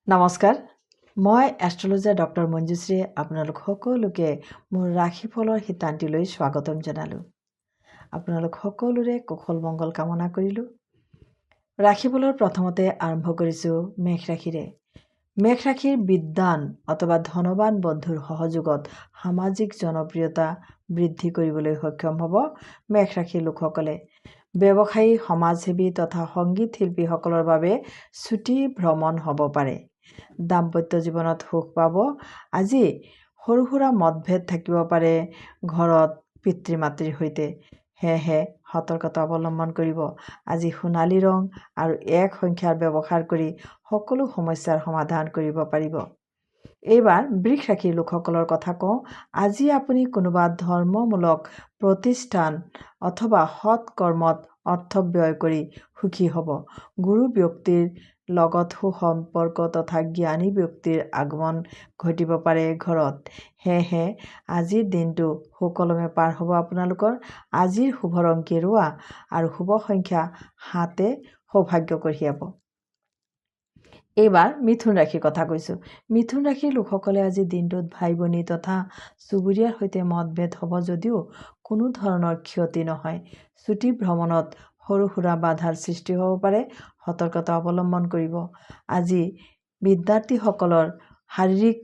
নমস্কাৰ, মই astrologer doctor মঞ্জুশ্ৰীয়ে আপোনালোক সকলোকে মোৰ ৰাশিফলৰ শিতানটিলৈ স্বাগতম জনালোঁ। আপোনালোক সকলোৰে কুশল মংগল কামনা কৰিলোঁ। ৰাশিফলৰ প্ৰথমতে আৰম্ভ কৰিছোঁ মেঘ ৰাশিৰে। মেঘ ৰাশিৰ বিদ্বান অথবা ধনবান বন্ধুৰ সহযোগত সামাজিক জনপ্ৰিয়তা বৃদ্ধি কৰিবলৈ সক্ষম হ'ব মেঘ ৰাশিৰ লোকসকলে। ব্যৱসায়ী, সমাজসেৱী তথা সংগীত শিল্পীসকলৰ বাবে ছুটি ভ্ৰমণ হ'ব পাৰে। দাম্পত্য জীৱনত সুখ পাব। আজি সৰু সুৰা মতভেদ থাকিব পাৰে ঘৰত পিতৃ মাতৃৰ সৈতে, সেয়েহে সতৰ্কতা অৱলম্বন কৰিব। আজি সোণালী ৰং আৰু 1 সংখ্যাৰ ব্যৱহাৰ কৰি সকলো সমস্যাৰ সমাধান কৰিব পাৰিব। এইবাৰ বৃষ ৰাশিৰ লোকসকলৰ কথা কওঁ। আজি আপুনি কোনোবা ধৰ্মমূলক প্ৰতিষ্ঠান অথবা সৎ কৰ্মত অৰ্থ ব্যয় কৰি সুখী হ'ব। গুৰু ব্যক্তিৰ লগত সুসম্পৰ্ক তথা জ্ঞানী ব্যক্তিৰ আগমন ঘটিব পাৰে ঘৰত। সেয়েহে আজিৰ দিনটো সুকলমে পাৰ হ'ব আপোনালোকৰ। আজিৰ শুভ ৰং গেৰুৱা আৰু শুভ সংখ্যা 7 সৌভাগ্য কঢ়িয়াব। এইবাৰ মিথুন ৰাশিৰ কথা কৈছোঁ। মিথুন ৰাশিৰ লোকসকলে আজি দিনটোত ভাই ভনী তথা চুবুৰীয়াৰ সৈতে মতভেদ হ'ব যদিও কোনো ধৰণৰ ক্ষতি নহয়। ছুটি ভ্ৰমণত সৰু সুৰা বাধাৰ সৃষ্টি হ'ব পাৰে, সতৰ্কতা অৱলম্বন কৰিব। আজি বিদ্যাৰ্থীসকলৰ শাৰীৰিক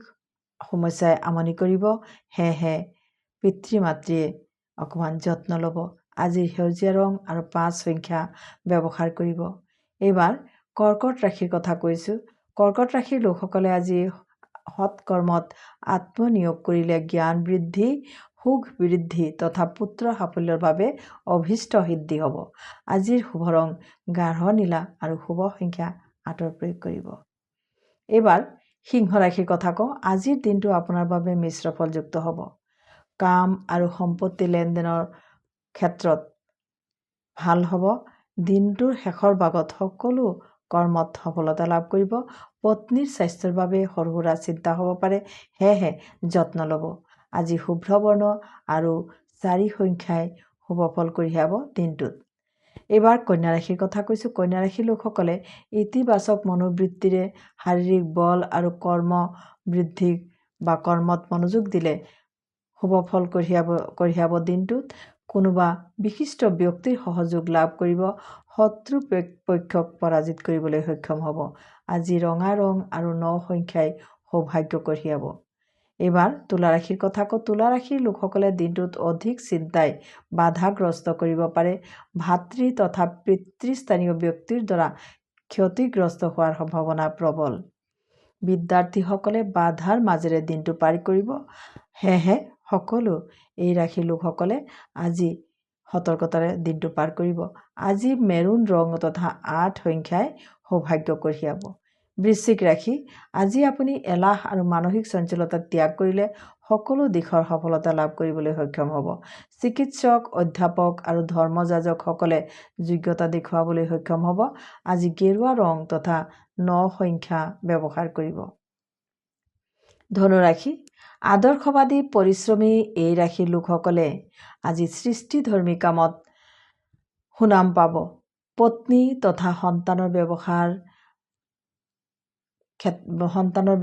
সমস্যাই আমনি কৰিব, সেয়েহে পিতৃ মাতৃয়ে অকণমান যত্ন ল'ব। আজি সেউজীয়া ৰং আৰু 5 সংখ্যা ব্যৱহাৰ কৰিব। এইবাৰ কৰ্কট ৰাশিৰ কথা কৈছোঁ। কৰ্কট ৰাশিৰ লোকসকলে আজি সৎকৰ্মত আত্মনিয়োগ কৰিলে জ্ঞান বৃদ্ধি, সুখ বৃদ্ধি তথা পুত্ৰ সাফল্যৰ বাবে অভীষ্ট সিদ্ধি হ'ব। আজিৰ শুভ ৰং গাঢ় নীলা আৰু শুভ সংখ্যা 8 প্ৰয়োগ কৰিব। এইবাৰ সিংহ ৰাশিৰ কথা কওঁ। আজিৰ দিনটো আপোনাৰ বাবে মিশ্ৰ ফলযুক্ত হ'ব। কাম আৰু সম্পত্তি লেনদেনৰ ক্ষেত্ৰত ভাল হ'ব। দিনটোৰ শেষৰ ভাগত সকলো কৰ্মত সফলতা লাভ কৰিব। পত্নীৰ স্বাস্থ্যৰ বাবে সৰু সুৰা চিন্তা হ'ব পাৰে, সেয়েহে যত্ন ল'ব। আজি শুভ্ৰ বৰ্ণ আৰু 4 সংখ্যাই শুভ ফল কঢ়িয়াব দিনটোত। এইবাৰ কন্যা ৰাশিৰ কথা কৈছোঁ। কন্যা ৰাশিৰ লোকসকলে ইতিবাচক মনোবৃত্তিৰে শাৰীৰিক বল আৰু কৰ্ম বৃদ্ধি বা কৰ্মত মনোযোগ দিলে শুভ ফল কঢ়িয়াব দিনটোত। কোনোবা বিশিষ্ট ব্যক্তিৰ সহযোগ লাভ কৰিব। শত্ৰু পক্ষক পৰাজিত কৰিবলৈ সক্ষম হ'ব। আজি ৰঙা ৰং আৰু 9 সংখ্যাই সৌভাগ্য কঢ়িয়াব। এইবাৰ তুলা ৰাশিৰ কথা কওঁ। তুলা ৰাশিৰ লোকসকলে দিনটোত অধিক চিন্তাই বাধাগ্ৰস্ত কৰিব পাৰে। ভাতৃ তথা পিতৃস্থানীয় ব্যক্তিৰ দ্বাৰা ক্ষতিগ্ৰস্ত হোৱাৰ সম্ভাৱনা প্ৰবল। বিদ্যাৰ্থীসকলে বাধাৰ মাজেৰে দিনটো পাৰ কৰিব, সেয়েহে সকলো এই ৰাশিৰ লোকসকলে আজি সতৰ্কতাৰে দিনটো পাৰ কৰিব। আজি মেৰুণ ৰং তথা 8 সংখ্যাই সৌভাগ্য কঢ়িয়াব। বৃশ্চিক ৰাশি। আজি আপুনি এলাহ আৰু মানসিক চঞ্চলতা ত্যাগ কৰিলে সকলো দিশৰ সফলতা লাভ কৰিবলৈ সক্ষম হ'ব। চিকিৎসক, অধ্যাপক আৰু ধৰ্মযাজকসকলে যোগ্যতা দেখুৱাবলৈ সক্ষম হ'ব। আজি গেৰুৱা ৰং তথা 9 সংখ্যা ব্যৱহাৰ কৰিব। ধনু ৰাশি। আদৰ্শবাদী পৰিশ্ৰমী এই ৰাশিৰ লোকসকলে আজি সৃষ্টিধৰ্মী কামত সুনাম পাব। পত্নী তথা সন্তানৰ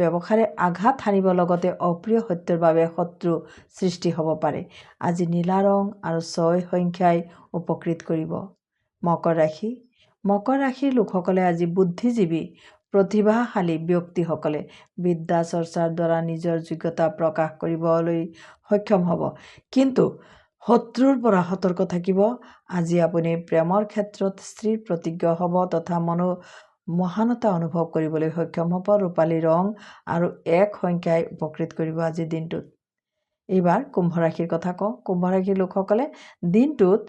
ব্যৱহাৰে আঘাত হানিব লগতে অপ্ৰিয় সত্যৰ বাবে শত্ৰু সৃষ্টি হ'ব পাৰে। আজি নীলা ৰং আৰু 6 সংখ্যাই উপকৃত কৰিব। মকৰ ৰাশি। মকৰ ৰাশিৰ লোকসকলে আজি বুদ্ধিজীৱী প্ৰতিভাশালী ব্যক্তিসকলে বিদ্যা চৰ্চাৰ দ্বাৰা নিজৰ যোগ্যতা প্ৰকাশ কৰিবলৈ সক্ষম হ'ব, কিন্তু শত্ৰুৰ পৰা সতৰ্ক থাকিব। আজি আপুনি প্ৰেমৰ ক্ষেত্ৰত স্থিৰ প্ৰতিজ্ঞ হ'ব তথা মহানতা অনুভৱ কৰিবলৈ সক্ষম হ'ব। ৰূপালী ৰং আৰু 1 সংখ্যাই উপকৃত কৰিব আজিৰ দিনটোত। এইবাৰ কুম্ভ ৰাশিৰ কথা কওঁ। কুম্ভ ৰাশিৰ লোকসকলে দিনটোত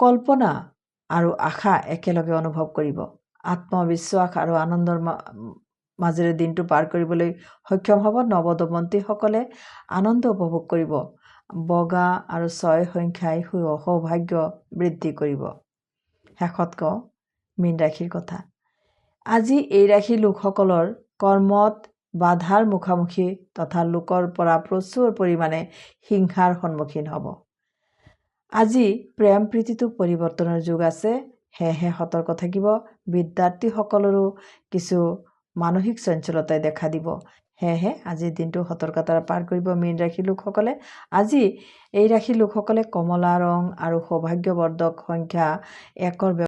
কল্পনা আৰু আশা একেলগে অনুভৱ কৰিব। আত্মবিশ্বাস আৰু আনন্দৰ মাজেৰে দিনটো পাৰ কৰিবলৈ সক্ষম হ'ব। নৱদম্পতীসকলে আনন্দ উপভোগ কৰিব। বগা আৰু 6 সংখ্যাই সৌভাগ্য বৃদ্ধি কৰিব। শেষত কওঁ মীন ৰাশিৰ কথা। আজি এই ৰাশিৰ লোকসকলৰ কৰ্মত বাধাৰ মুখামুখি তথা লোকৰ পৰা প্ৰচুৰ পৰিমাণে হিংসাৰ সন্মুখীন হ'ব। আজি প্ৰেম প্ৰীতিতো পৰিৱৰ্তনৰ যুগ আছে, সেয়েহে সতৰ্ক থাকিব। বিদ্যাৰ্থীসকলৰো কিছু মানসিক চঞ্চলতাই দেখা দিব। সেয়েহে আজিৰ দিনটো সতৰ্কতাৰে পাৰ কৰিব মীন ৰাশিৰ লোকসকলে। আজি এই ৰাশিৰ লোকসকলে কমলা ৰং আৰু সৌভাগ্যবৰ্ধক সংখ্যা 1